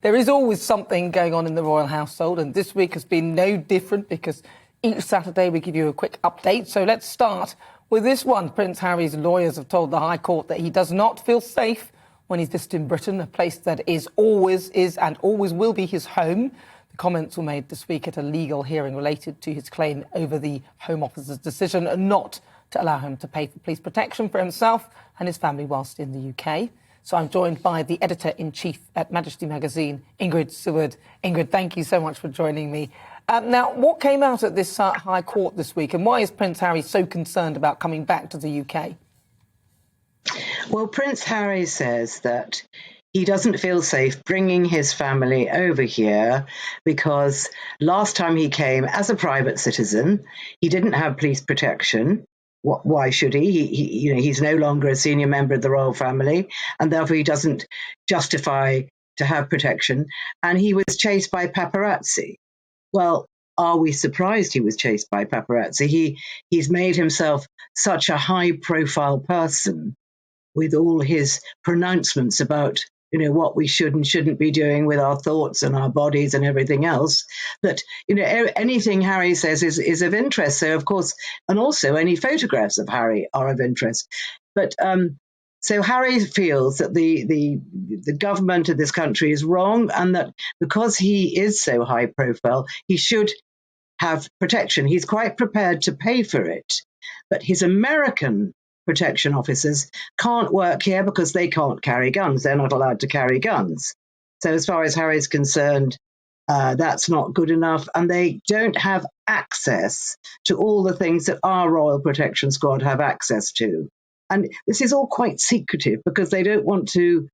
There is always something going on in the royal household, and this week has been no different because each Saturday we give you a quick update. So let's start with this one. Prince Harry's lawyers have told the High Court that he does not feel safe when he's visiting Britain, a place that always and always will be his home. The comments were made this week at a legal hearing related to his claim over the Home Office's decision not to allow him to pay for police protection for himself and his family whilst in the UK. So I'm joined by the editor-in-chief at Majesty magazine, Ingrid Deward. Ingrid, thank you so much for joining me. Now, what came out at this High Court this week, and why is Prince Harry so concerned about coming back to the UK? Well, Prince Harry says that he doesn't feel safe bringing his family over here because last time he came as a private citizen, he didn't have police protection. Why should he? He's no longer a senior member of the royal family, and therefore he doesn't justify to have protection. And he was chased by paparazzi. Well, are we surprised he was chased by paparazzi? He's made himself such a high-profile person with all his pronouncements about what we should and shouldn't be doing with our thoughts and our bodies and everything else, that, anything Harry says is of interest. So, of course, and also any photographs of Harry are of interest. But so Harry feels that the government of this country is wrong, and that because he is so high profile, he should have protection. He's quite prepared to pay for it. But his American protection officers can't work here because they can't carry guns. They're not allowed to carry guns. So as far as Harry's concerned, that's not good enough. And they don't have access to all the things that our Royal Protection Squad have access to. And this is all quite secretive because they don't want to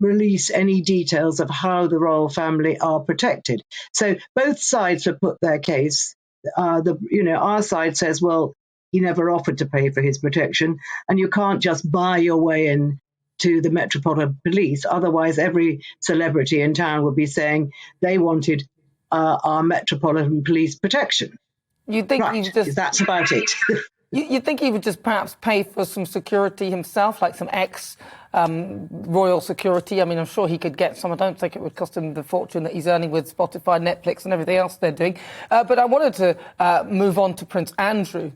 release any details of how the royal family are protected. So both sides have put their case. Our side says, well, he never offered to pay for his protection, and you can't just buy your way in to the Metropolitan Police. Otherwise, every celebrity in town would be saying they wanted our Metropolitan Police protection. You think that's about it. You think he would just perhaps pay for some security himself, like some royal security? I mean, I'm sure he could get some. I don't think it would cost him the fortune that he's earning with Spotify, Netflix and everything else they're doing. But I wanted to move on to Prince Andrew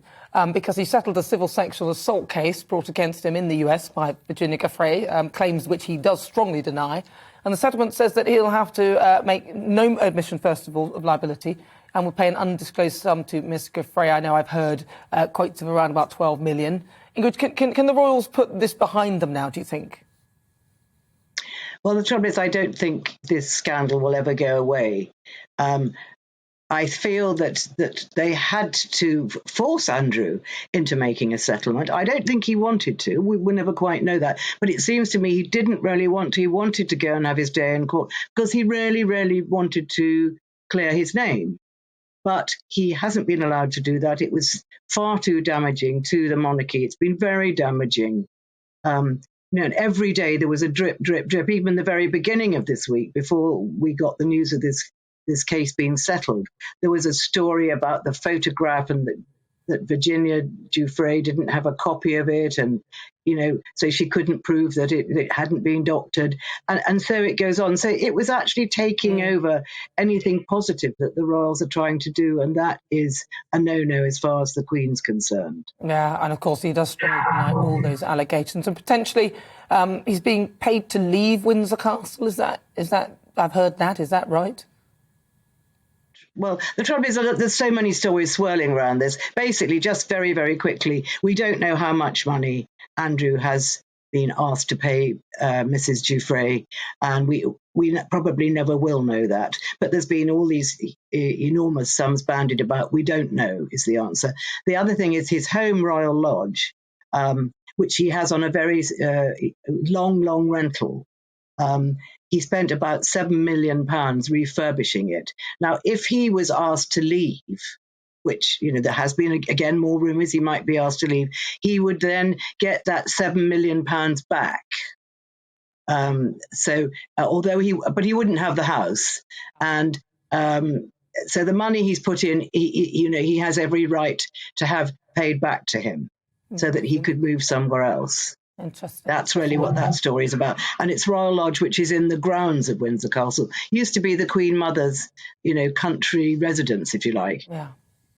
because he settled a civil sexual assault case brought against him in the US by Virginia Giuffre, claims which he does strongly deny. And the settlement says that he'll have to make no admission, first of all, of liability, and will pay an undisclosed sum to Ms Giuffre. I know I've heard quotes of around about 12 million. Ingrid, can the royals put this behind them now, do you think? Well, the trouble is, I don't think this scandal will ever go away. I feel that they had to force Andrew into making a settlement. I don't think he wanted to. We'll never quite know that. But it seems to me he didn't really want to. He wanted to go and have his day in court because he really, really wanted to clear his name. But he hasn't been allowed to do that. It was far too damaging to the monarchy. It's been very damaging. And every day there was a drip, drip, drip. Even the very beginning of this week, before we got the news of this case being settled, there was a story about the photograph and that Virginia Giuffre didn't have a copy of it, and so she couldn't prove that it hadn't been doctored, and so it goes on. So it was actually taking over anything positive that the royals are trying to do, and that is a no-no as far as the Queen's concerned. Yeah, and of course he does strongly deny all those allegations, and potentially he's being paid to leave Windsor Castle. Is that I've heard that? Is that right? Well, the trouble is that there's so many stories swirling around this. Basically, just very, very quickly, we don't know how much money Andrew has been asked to pay Mrs. Giuffre, and we probably never will know that. But there's been all these enormous sums bandied about. We don't know is the answer. The other thing is his home royal lodge, which he has on a very long rental. He spent about £7 million refurbishing it. Now, if he was asked to leave, which, there has been, again, more rumours he might be asked to leave, he would then get that £7 million back. Although he wouldn't have the house. And so the money he's put in, he has every right to have paid back to him so that he could move somewhere else. Interesting. That's really what that story is about. And it's Royal Lodge, which is in the grounds of Windsor Castle. Used to be the Queen Mother's, country residence, if you like. Yeah.